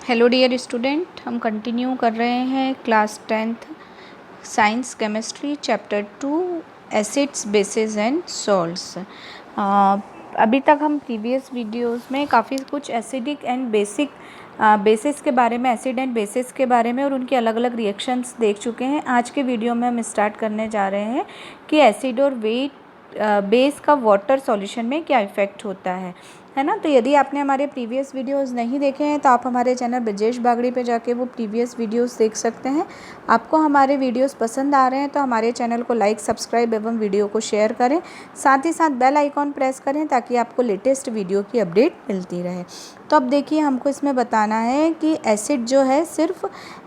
Hello dear student, हम continue कर रहे हैं class 10th science chemistry chapter 2 acids bases and salts. अभी तक हम प्रीवियस वीडियोस में काफ़ी कुछ एसिडिक एंड बेसिस के बारे में, एसिड एंड बेसिस के बारे में और उनके अलग अलग रिएक्शंस देख चुके हैं। आज के वीडियो में हम स्टार्ट करने जा रहे हैं कि एसिड और बेस का वाटर सॉल्यूशन में क्या इफ़ेक्ट होता है ना। तो यदि आपने हमारे प्रीवियस वीडियोस नहीं देखे हैं तो आप हमारे चैनल ब्रजेश बागड़ी पे जाके वो प्रीवियस वीडियोस देख सकते हैं। आपको हमारे वीडियोस पसंद आ रहे हैं तो हमारे चैनल को लाइक, सब्सक्राइब एवं वीडियो को शेयर करें। साथ ही साथ बेल आइकॉन प्रेस करें ताकि आपको लेटेस्ट वीडियो की अपडेट मिलती रहे। तो अब देखिए, हमको इसमें बताना है कि एसिड जो है सिर्फ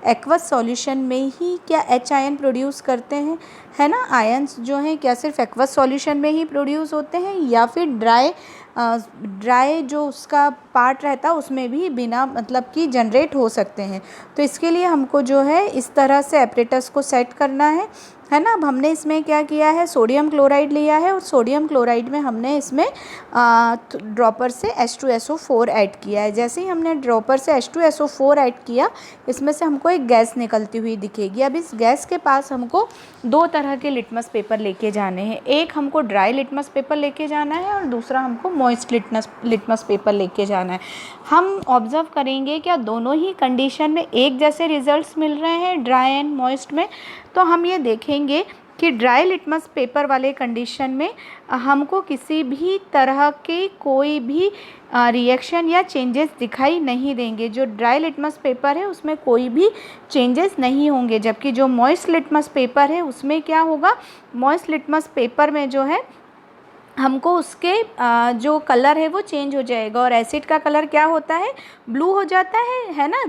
एक्वस सॉल्यूशन में ही क्या एच आयन प्रोड्यूस करते हैं, है ना। आयन्स जो हैं क्या सिर्फ एक्वस सॉल्यूशन में ही प्रोड्यूस होते हैं या फिर ड्राई जो उसका पार्ट रहता है उसमें भी बिना मतलब कि जनरेट हो सकते हैं। तो इसके लिए हमको जो है इस तरह से एपरेटस को सेट करना है ना। अब हमने इसमें क्या किया है, सोडियम क्लोराइड लिया है और सोडियम क्लोराइड में हमने इसमें ड्रॉपर से H2SO4 ऐड किया है। जैसे ही हमने ड्रॉपर से H2SO4 ऐड किया, इसमें से हमको एक गैस निकलती हुई दिखेगी। अब इस गैस के पास हमको दो तरह के लिटमस पेपर लेके जाने हैं। एक हमको ड्राई लिटमस पेपर लेके जाना है और दूसरा हमको मॉइस्ट लिटमस पेपर लेके जाना है। हम ऑब्ज़र्व करेंगे क्या दोनों ही कंडीशन में एक जैसे रिजल्ट्स मिल रहे हैं, ड्राई एंड मॉइस्ट में। तो हम ये देखेंगे कि ड्राई लिटमस पेपर वाले कंडीशन में हमको किसी भी तरह के कोई भी रिएक्शन या चेंजेस दिखाई नहीं देंगे। जो ड्राई लिटमस पेपर है उसमें कोई भी चेंजेस नहीं होंगे, जबकि जो मॉइस्ट लिटमस पेपर है उसमें क्या होगा, मॉइस्ट लिटमस पेपर में जो है हमको उसके जो कलर है वो चेंज हो जाएगा। और एसिड का कलर क्या होता है, ब्लू हो जाता है ना,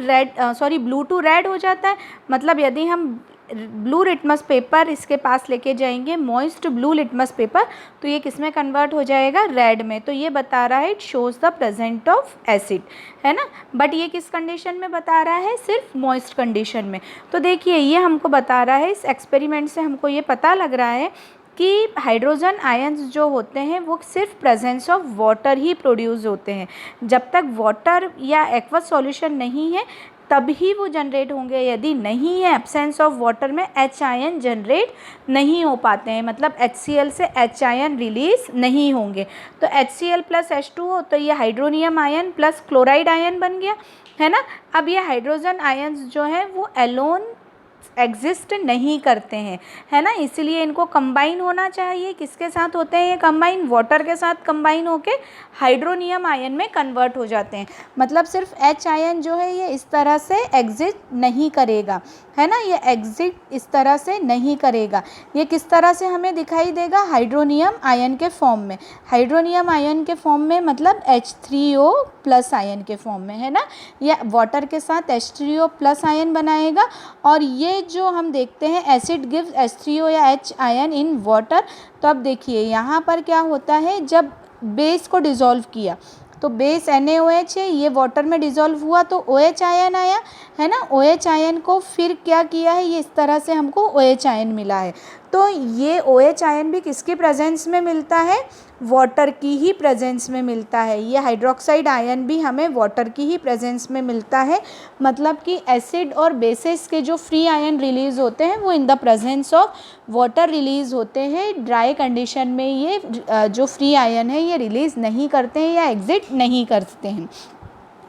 ब्लू टू रेड हो जाता है। मतलब यदि हम ब्लू लिटमस पेपर इसके पास लेके जाएंगे, मॉइस्ट ब्लू लिटमस पेपर, तो ये किस में कन्वर्ट हो जाएगा, रेड में। तो ये बता रहा है it shows the present of acid, है ना। बट ये किस कंडीशन में बता रहा है, सिर्फ मॉइस्ट कंडीशन में। तो देखिए, ये हमको बता रहा है, इस एक्सपेरिमेंट से हमको ये पता लग रहा है कि हाइड्रोजन आयंस जो होते हैं वो सिर्फ presence of water he produce होते हैं। जब तक वाटर या एक्वस सॉल्यूशन नहीं है तभी वो जनरेट होंगे। यदि नहीं है, एब्सेंस ऑफ वाटर में एच आयन जनरेट नहीं हो पाते हैं, मतलब HCl से एच आयन रिलीज नहीं होंगे। तो HCl प्लस H2 हो तो ये hydronium ion plus chloride ion बन गया, है ना। अब ये हाइड्रोजन आयंस जो हैं वो एलोन एग्जिस्ट नहीं करते हैं, है ना। इसलिए इनको कंबाइन होना चाहिए। किसके साथ होते हैं ये कंबाइन, वाटर के साथ कंबाइन होके हाइड्रोनियम आयन में कन्वर्ट हो जाते हैं। मतलब सिर्फ H आयन जो है ये इस तरह से एग्जिस्ट नहीं करेगा, है ना। ये एग्जिट इस तरह से नहीं करेगा। ये किस तरह से हमें दिखाई देगा, हाइड्रोनियम आयन के फॉर्म में। हाइड्रोनियम आयन के फॉर्म में मतलब H3O प्लस आयन के फॉर्म में, है ना। यह वाटर के साथ H3O प्लस आयन बनाएगा। और ये जो हम देखते हैं एसिड गिव्स H3O या H आयन इन वाटर। तो अब देखिए यहाँ पर क्या होता है, जब बेस को डिज़ोल्व किया तो बेस NaOH है, ये वाटर में डिज़ोल्व हुआ तो OH आयन आया, है ना। OH आयन को फिर क्या किया है, ये इस तरह से हमको OH आयन मिला है। तो ये OH आयन भी किसकी प्रेजेंस में मिलता है, वाटर की ही प्रेजेंस में मिलता है। ये हाइड्रोक्साइड आयन भी हमें वाटर की ही प्रेजेंस में मिलता है। मतलब कि एसिड और बेसिस के जो फ्री आयन रिलीज़ होते हैं वो in the presence of water release होते हैं। ड्राई कंडीशन में ये जो फ्री आयन है ये रिलीज़ नहीं करते हैं या एग्जिट नहीं करते हैं।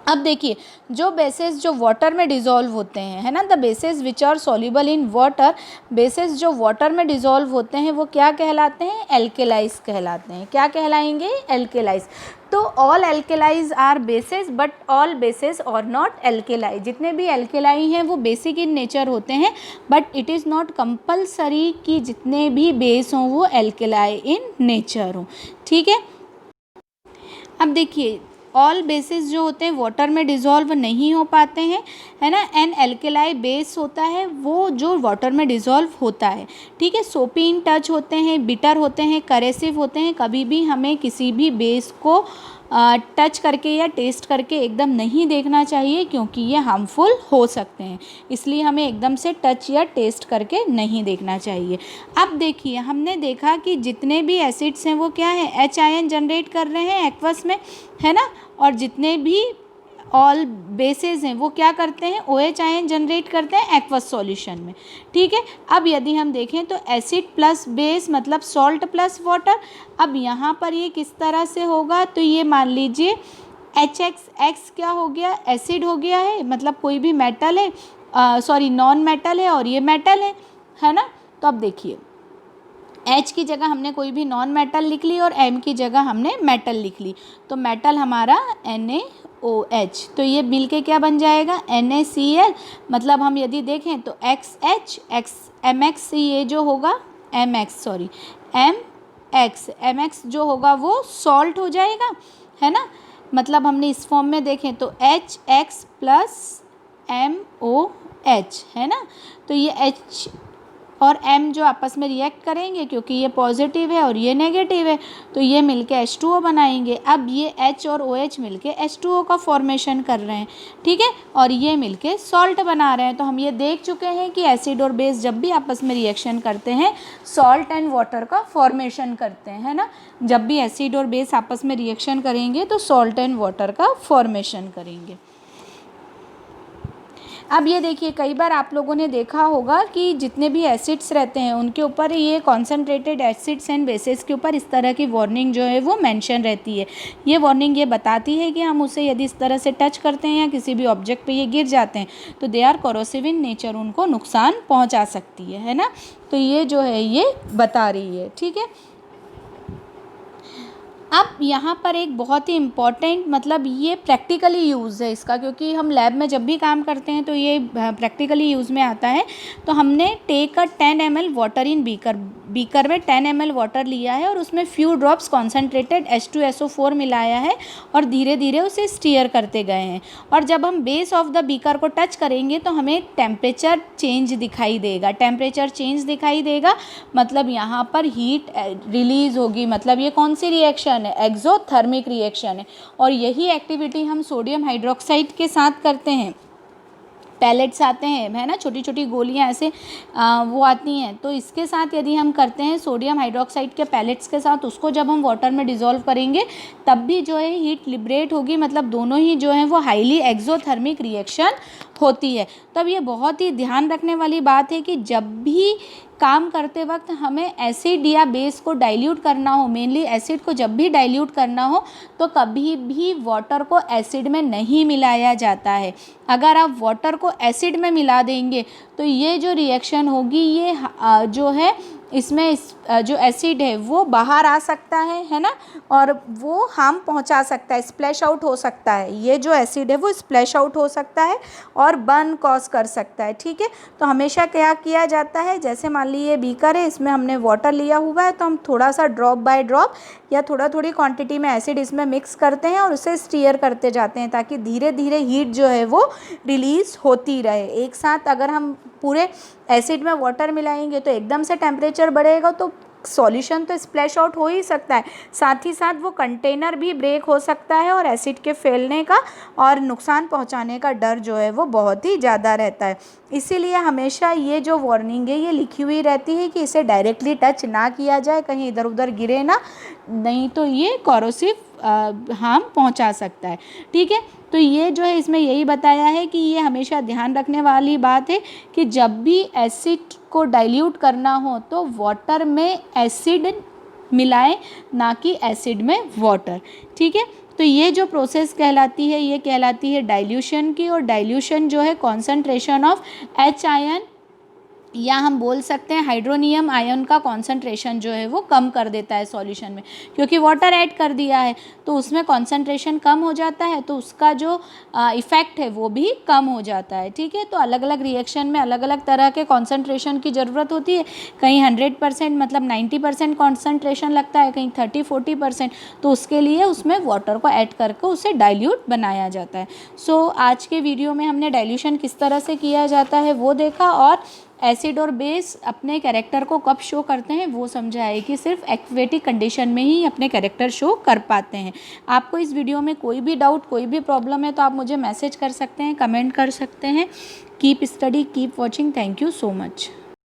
अब देखिए, जो बेसेस जो वाटर में डिज़ोल्व होते हैं, है ना, the bases which are soluble in water, bases जो वाटर में डिज़ोल्व होते हैं वो क्या कहलाते हैं, एल्केलाइज कहलाते हैं। क्या कहलाएंगे, एल्केलाइज। तो all alkalis are bases but all bases are not alkali. जितने भी एल्केलाई हैं वो बेसिक इन नेचर होते हैं, but it is not compulsory कि जितने भी बेस हों वो एल्केलाई इन नेचर हों, ठीक है। अब देखिए, ऑल बेसिस जो होते हैं वाटर में डिज़ोल्व नहीं हो पाते हैं, है ना। एन एल्केलाई बेस होता है वो जो वाटर में डिज़ोल्व होता है, ठीक है। सोपी इन टच होते हैं, बिटर होते हैं, करेसिव होते हैं। कभी भी हमें किसी भी बेस को टच करके या टेस्ट करके एकदम नहीं देखना चाहिए, क्योंकि ये हार्मफुल हो सकते हैं। इसलिए हमें एकदम से टच या टेस्ट करके नहीं देखना चाहिए। अब देखिए, हमने देखा कि जितने भी एसिड्स हैं वो क्या है, H आयन जनरेट कर रहे हैं एक्वस में, है ना। और जितने भी ऑल बेसेस हैं वो क्या करते हैं, OH आयन जनरेट करते हैं एक्वस सॉल्यूशन में, ठीक है। अब यदि हम देखें तो एसिड प्लस बेस मतलब सॉल्ट प्लस वाटर। अब यहाँ पर ये किस तरह से होगा, तो ये मान लीजिए HX क्या हो गया, एसिड हो गया है, मतलब कोई भी मेटल है, सॉरी नॉन मेटल है और ये मेटल है ना। तो अब देखिए H की जगह हमने कोई भी नॉन मेटल लिख ली और M की जगह हमने मेटल लिख ली, तो मेटल हमारा NaOH, तो ये मिल के क्या बन जाएगा NaCl। मतलब हम यदि देखें तो MX ये जो होगा MX जो होगा वो सॉल्ट हो जाएगा, है ना। मतलब हमने इस फॉर्म में देखें तो HX प्लस MOH, है ना। तो ये H और M जो आपस में रिएक्ट करेंगे, क्योंकि ये पॉजिटिव है और ये नेगेटिव है, तो ये मिलके H2O बनाएंगे। अब ये H और OH मिलके H2O का फॉर्मेशन कर रहे हैं, ठीक है, और ये मिलके सॉल्ट बना रहे हैं। तो हम ये देख चुके हैं कि एसिड और बेस जब भी आपस में रिएक्शन करते हैं सॉल्ट एंड वाटर का फॉर्मेशन करते हैं, है ना। जब भी एसिड और बेस आपस में रिएक्शन करेंगे तो सॉल्ट एंड वाटर का फॉर्मेशन करेंगे। अब ये देखिए कई बार आप लोगों ने देखा होगा कि जितने भी एसिड्स रहते हैं उनके ऊपर ये कॉन्सेंट्रेटेड एसिड्स एंड बेसिस के ऊपर इस तरह की वार्निंग जो है वो मेंशन रहती है। ये वार्निंग ये बताती है कि हम उसे यदि इस तरह से टच करते हैं या किसी भी ऑब्जेक्ट पे ये गिर जाते हैं तो they are corrosive in nature, उनको नुकसान पहुँचा सकती है ना। तो ये जो है ये बता रही है, ठीक है। अब यहाँ पर एक बहुत ही इम्पॉर्टेंट मतलब ये प्रैक्टिकली यूज़ है इसका, क्योंकि हम लैब में जब भी काम करते हैं तो ये प्रैक्टिकली यूज़ में आता है। तो हमने take a 10 ml water in beaker में 10 ml वाटर लिया है और उसमें फ्यू ड्रॉप्स कॉन्सेंट्रेटेड H2SO4 मिलाया है और धीरे धीरे उसे स्टीयर करते गए हैं। और जब हम बेस ऑफ द बीकर को टच करेंगे तो हमें टेम्परेचर चेंज दिखाई देगा, मतलब यहाँ पर हीट रिलीज होगी। मतलब ये कौन सी रिएक्शन है, एक्सोथर्मिक रिएक्शन है। और यही एक्टिविटी हम सोडियम हाइड्रोक्साइड के साथ करते हैं। पैलेट्स आते हैं, है ना, छोटी छोटी गोलियां ऐसे वो आती हैं, तो इसके साथ यदि हम करते हैं सोडियम हाइड्रोक्साइड के पैलेट्स के साथ, उसको जब हम वाटर में डिज़ोल्व करेंगे तब भी जो है हीट लिबरेट होगी। मतलब दोनों ही जो है वो हाईली एक्सोथर्मिक रिएक्शन होती है। तब ये बहुत ही ध्यान रखने वाली बात है कि जब भी काम करते वक्त हमें एसिड या बेस को डाइल्यूट करना हो, मेनली एसिड को जब भी डाइल्यूट करना हो तो कभी भी वाटर को एसिड में नहीं मिलाया जाता है। अगर आप वाटर को एसिड में मिला देंगे तो ये जो रिएक्शन होगी ये जो है इसमें जो एसिड है वो बाहर आ सकता है ना, और वो हार्म पहुंचा सकता है, स्प्लैश आउट हो सकता है। ये जो एसिड है वो स्प्लैश आउट हो सकता है और बर्न कॉज कर सकता है, ठीक है। तो हमेशा क्या किया जाता है, जैसे मान लीजिए बीकर है, इसमें हमने वाटर लिया हुआ है तो हम थोड़ा सा ड्रॉप बाय ड्रॉप या थोड़ी क्वांटिटी में एसिड इसमें मिक्स करते हैं और उसे स्टीयर करते जाते हैं ताकि धीरे धीरे हीट जो है वो रिलीज़ होती रहे। एक साथ अगर हम पूरे एसिड में वाटर मिलाएंगे तो एकदम से टेम्परेचर बढ़ेगा तो सॉल्यूशन तो स्प्लैश आउट हो ही सकता है, साथ ही साथ वो कंटेनर भी ब्रेक हो सकता है और एसिड के फैलने का और नुकसान पहुंचाने का डर जो है वो बहुत ही ज़्यादा रहता है। इसीलिए हमेशा ये जो वार्निंग है ये लिखी हुई रहती है कि इसे डायरेक्टली टच ना किया जाए, कहीं इधर उधर गिरे ना, नहीं तो ये कोरोसिव हार्म पहुंचा सकता है, ठीक है। तो ये जो है इसमें यही बताया है कि ये हमेशा ध्यान रखने वाली बात है कि जब भी एसिड को डाइल्यूट करना हो तो वाटर में एसिड मिलाएं, ना कि एसिड में वाटर, ठीक है। तो ये जो प्रोसेस कहलाती है ये कहलाती है डाइल्यूशन की, और डाइल्यूशन जो है कॉन्सेंट्रेशन ऑफ H आयन या हम बोल सकते हैं हाइड्रोनियम आयन का कॉन्सेंट्रेशन जो है वो कम कर देता है सॉल्यूशन में, क्योंकि वाटर ऐड कर दिया है तो उसमें कॉन्सेंट्रेशन कम हो जाता है, तो उसका जो इफ़ेक्ट है वो भी कम हो जाता है, ठीक है। तो अलग अलग रिएक्शन में अलग अलग तरह के कॉन्सेंट्रेशन की ज़रूरत होती है, कहीं 100% मतलब 90% कॉन्सेंट्रेशन लगता है, कहीं 30-40%, तो उसके लिए उसमें वाटर को ऐड करके उसे डाइल्यूट बनाया जाता है। सो आज के वीडियो में हमने डाइल्यूशन किस तरह से किया जाता है वो देखा, और एसिड और बेस अपने कैरेक्टर को कब शो करते हैं वो समझा है कि सिर्फ एक्वेटिक कंडीशन में ही अपने कैरेक्टर शो कर पाते हैं। आपको इस वीडियो में कोई भी डाउट, कोई भी प्रॉब्लम है तो आप मुझे मैसेज कर सकते हैं, कमेंट कर सकते हैं। Keep study, keep watching. Thank you so much.